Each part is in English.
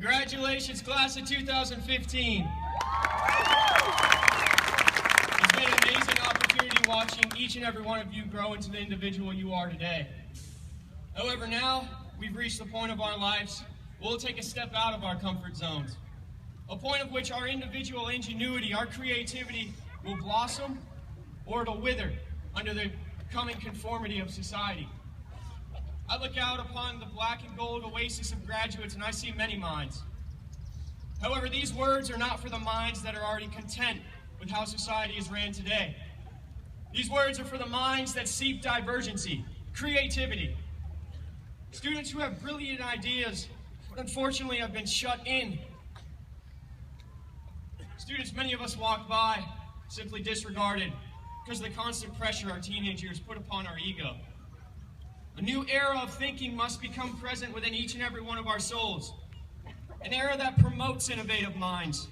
Congratulations, class of 2015. It's been an amazing opportunity watching each and every one of you grow into the individual you are today. However, now we've reached the point of our lives, we'll take a step out of our comfort zones. A point of which our individual ingenuity, our creativity will blossom or it'll wither under the coming conformity of society. I look out upon the black and gold oasis of graduates and I see many minds. However, these words are not for the minds that are already content with how society is ran today. These words are for the minds that seek divergency, creativity. Students who have brilliant ideas, but unfortunately have been shut in. Students many of us walk by, simply disregarded, because of the constant pressure our teenage years put upon our ego. A new era of thinking must become present within each and every one of our souls. An era that promotes innovative minds,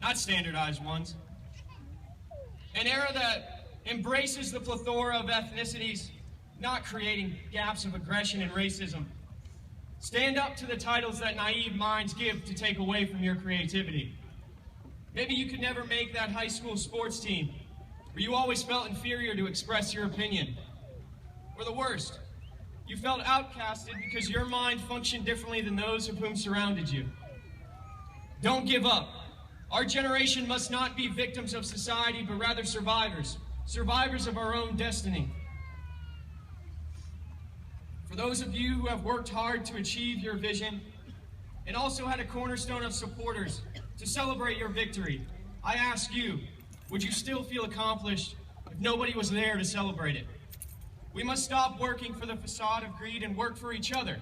not standardized ones. An era that embraces the plethora of ethnicities, not creating gaps of aggression and racism. Stand up to the titles that naive minds give to take away from your creativity. Maybe you could never make that high school sports team, where you always felt inferior to express your opinion. Or the worst, you felt outcasted because your mind functioned differently than those of whom surrounded you. Don't give up. Our generation must not be victims of society, but rather survivors. Survivors of our own destiny. For those of you who have worked hard to achieve your vision, and also had a cornerstone of supporters to celebrate your victory, I ask you, would you still feel accomplished if nobody was there to celebrate it? We must stop working for the facade of greed and work for each other.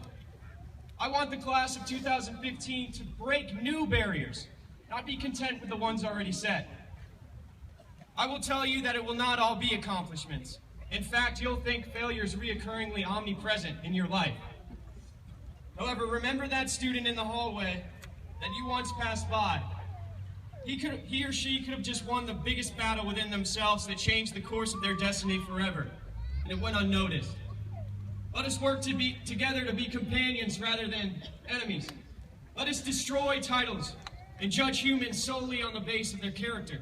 I want the class of 2015 to break new barriers, not be content with the ones already set. I will tell you that it will not all be accomplishments. In fact, you'll think failure is reoccurringly omnipresent in your life. However, remember that student in the hallway that you once passed by. He or she could have just won the biggest battle within themselves that changed the course of their destiny forever, and it went unnoticed. Let us work together to be companions rather than enemies. Let us destroy titles and judge humans solely on the base of their character.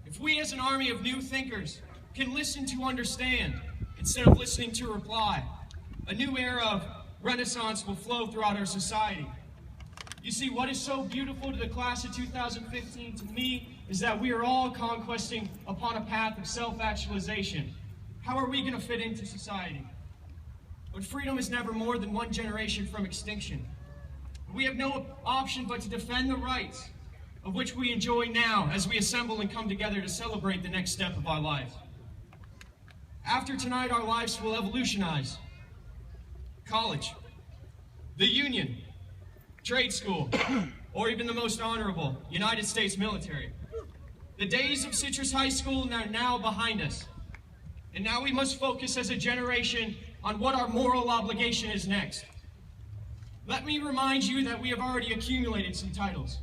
If we as an army of new thinkers can listen to understand instead of listening to reply, a new era of renaissance will flow throughout our society. You see, what is so beautiful to the class of 2015 to me is that we are all conquesting upon a path of self-actualization. How are we going to fit into society? But freedom is never more than one generation from extinction. We have no option but to defend the rights of which we enjoy now as we assemble and come together to celebrate the next step of our lives. After tonight, our lives will evolutionize. College, the Union, trade school, or even the most honorable, United States military. The days of Citrus High School are now behind us. And now we must focus as a generation on what our moral obligation is next. Let me remind you that we have already accumulated some titles.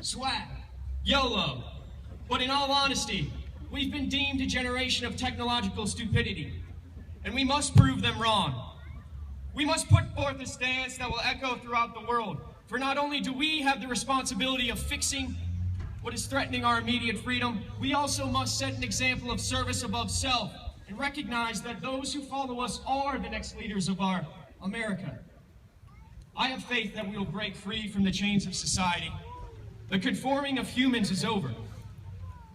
Swag, YOLO. But in all honesty, we've been deemed a generation of technological stupidity. And we must prove them wrong. We must put forth a stance that will echo throughout the world. For not only do we have the responsibility of fixing what is threatening our immediate freedom, we also must set an example of service above self and recognize that those who follow us are the next leaders of our America. I have faith that we will break free from the chains of society. The conforming of humans is over.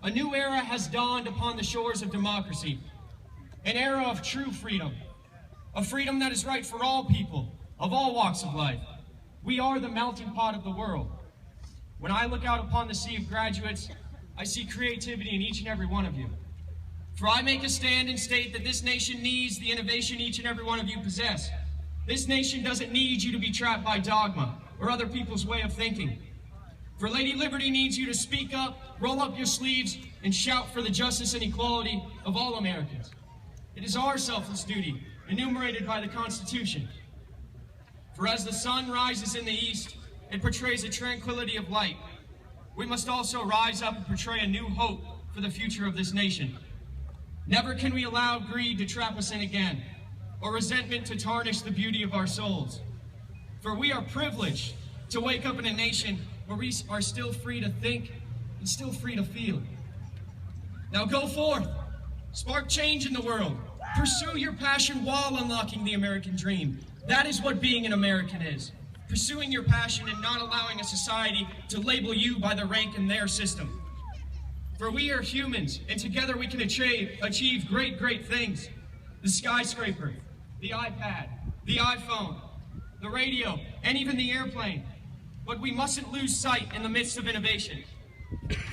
A new era has dawned upon the shores of democracy, an era of true freedom, a freedom that is right for all people, of all walks of life. We are the melting pot of the world. When I look out upon the sea of graduates, I see creativity in each and every one of you. For I make a stand and state that this nation needs the innovation each and every one of you possess. This nation doesn't need you to be trapped by dogma or other people's way of thinking. For Lady Liberty needs you to speak up, roll up your sleeves, and shout for the justice and equality of all Americans. It is our selfless duty, enumerated by the Constitution. For as the sun rises in the east, it portrays a tranquility of light. We must also rise up and portray a new hope for the future of this nation. Never can we allow greed to trap us in again, or resentment to tarnish the beauty of our souls. For we are privileged to wake up in a nation where we are still free to think and still free to feel. Now go forth, spark change in the world, pursue your passion while unlocking the American dream. That is what being an American is. Pursuing your passion and not allowing a society to label you by the rank in their system. For we are humans, and together we can achieve great, great things. The skyscraper, the iPad, the iPhone, the radio, and even the airplane. But we mustn't lose sight in the midst of innovation.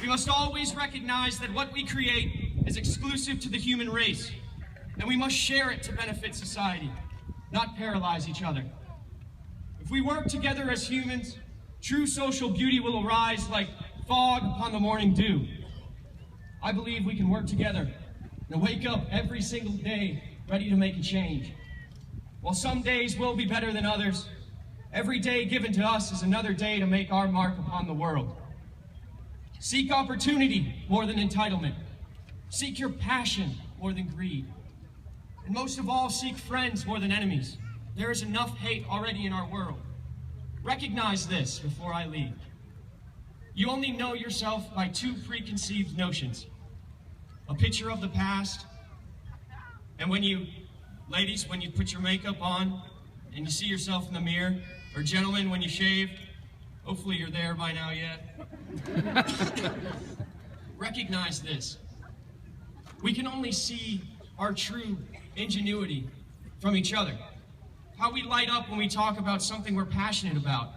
We must always recognize that what we create is exclusive to the human race, and we must share it to benefit society, not paralyze each other. If we work together as humans, true social beauty will arise like fog upon the morning dew. I believe we can work together and wake up every single day ready to make a change. While some days will be better than others, every day given to us is another day to make our mark upon the world. Seek opportunity more than entitlement. Seek your passion more than greed. And most of all, seek friends more than enemies. There is enough hate already in our world. Recognize this before I leave. You only know yourself by two preconceived notions. A picture of the past, and ladies, when you put your makeup on and you see yourself in the mirror, or gentlemen, when you shave, hopefully you're there by now yet. Recognize this. We can only see our true ingenuity from each other. How we light up when we talk about something we're passionate about,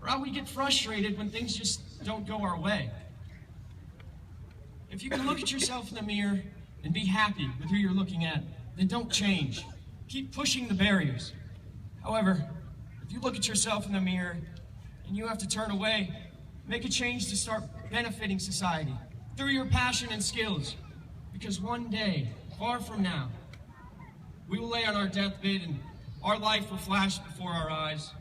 or how we get frustrated when things just don't go our way. If you can look at yourself in the mirror and be happy with who you're looking at, then don't change. Keep pushing the barriers. However, if you look at yourself in the mirror and you have to turn away, make a change to start benefiting society through your passion and skills. Because one day, far from now, we will lay on our deathbed and our life will flash before our eyes.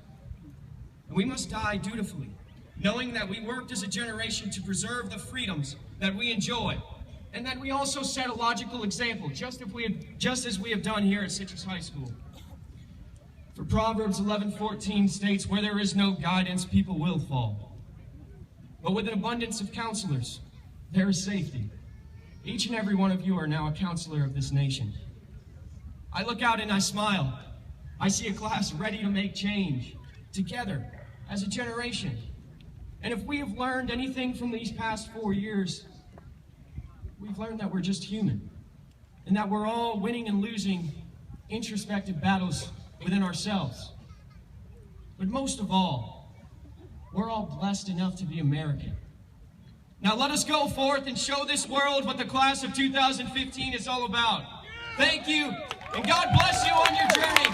And we must die dutifully, knowing that we worked as a generation to preserve the freedoms that we enjoy, and that we also set a logical example, just as we have done here at Citrus High School. For Proverbs 11:14 states, "Where there is no guidance, people will fall. But with an abundance of counselors, there is safety." Each and every one of you are now a counselor of this nation. I look out and I smile. I see a class ready to make change, together, as a generation. And if we have learned anything from these past 4 years, we've learned that we're just human, and that we're all winning and losing introspective battles within ourselves. But most of all, we're all blessed enough to be American. Now let us go forth and show this world what the class of 2015 is all about. Thank you, and God bless you on your journey.